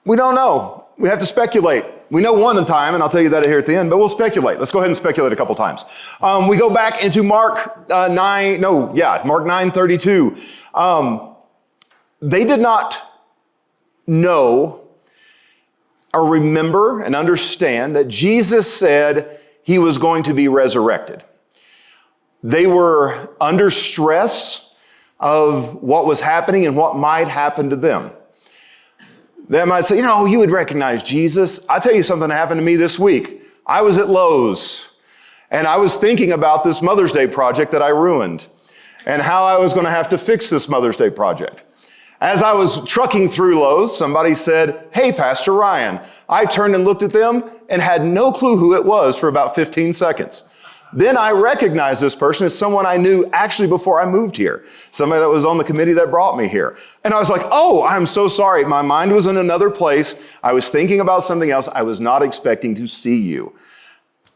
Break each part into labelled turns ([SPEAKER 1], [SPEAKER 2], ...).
[SPEAKER 1] We don't know. We have to speculate. We know one time, and I'll tell you that here at the end, but we'll speculate. Let's go ahead and speculate a couple times. We go back into Mark 9:32. They did not know or remember and understand that Jesus said he was going to be resurrected. They were under stress of what was happening and what might happen to them. They might say, you would recognize Jesus. I'll tell you something that happened to me this week. I was at Lowe's and I was thinking about this Mother's Day project that I ruined and how I was going to have to fix this Mother's Day project. As I was trucking through Lowe's, somebody said, "Hey, Pastor Ryan." I turned and looked at them and had no clue who it was for about 15 seconds. Then I recognized this person as someone I knew actually before I moved here. Somebody that was on the committee that brought me here. And I was like, "Oh, I'm so sorry. My mind was in another place. I was thinking about something else. I was not expecting to see you."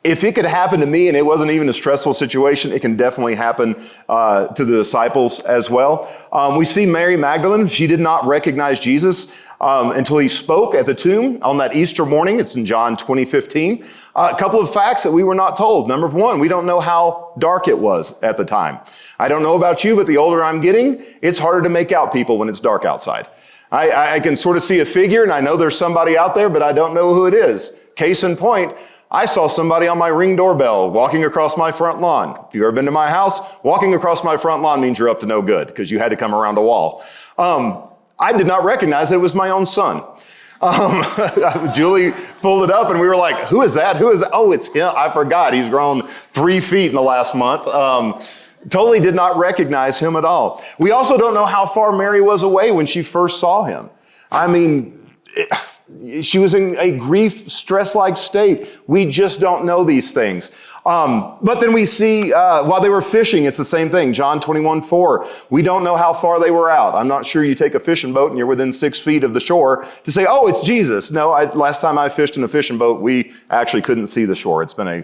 [SPEAKER 1] If it could happen to me and it wasn't even a stressful situation, it can definitely happen to the disciples as well. We see Mary Magdalene. She did not recognize Jesus until he spoke at the tomb on that Easter morning. It's in John 20:15. A couple of facts that we were not told. Number one, we don't know how dark it was at the time. I don't know about you, but the older I'm getting, it's harder to make out people when it's dark outside. I can sort of see a figure and I know there's somebody out there, but I don't know who it is. Case in point, I saw somebody on my Ring doorbell walking across my front lawn. If you've ever been to my house, walking across my front lawn means you're up to no good because you had to come around a wall. I did not recognize that it was my own son. Julie pulled it up and we were like, "Who is that? Who is that?" "Oh, it's him. I forgot. He's grown 3 feet in the last month." Totally did not recognize him at all. We also don't know how far Mary was away when she first saw him. She was in a grief, stress-like state. We just don't know these things. But then we see, while they were fishing, it's the same thing. John 21:4. We don't know how far they were out. I'm not sure you take a fishing boat and you're within 6 feet of the shore to say, "Oh, it's Jesus." No, last time I fished in a fishing boat, we actually couldn't see the shore. I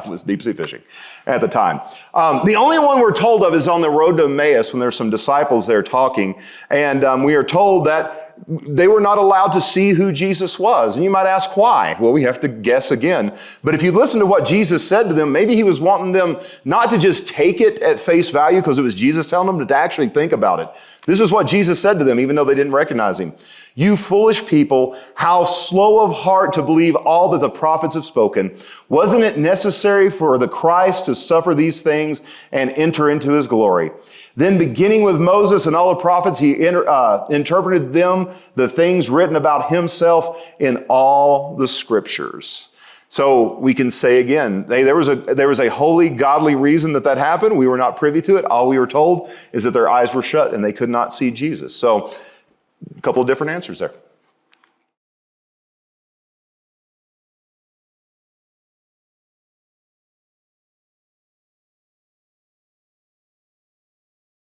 [SPEAKER 1] was deep sea fishing at the time. The only one we're told of is on the road to Emmaus when there's some disciples there talking. And we are told that they were not allowed to see who Jesus was. And you might ask why. Well, we have to guess again. But if you listen to what Jesus said to them, maybe he was wanting them not to just take it at face value because it was Jesus telling them, but to actually think about it. This is what Jesus said to them, even though they didn't recognize him. "You foolish people, how slow of heart to believe all that the prophets have spoken. Wasn't it necessary for the Christ to suffer these things and enter into his glory? Then beginning with Moses and all the prophets, he interpreted them, the things written about himself in all the scriptures." So we can say again, there was a holy, godly reason that happened. We were not privy to it. All we were told is that their eyes were shut and they could not see Jesus. So a couple of different answers there.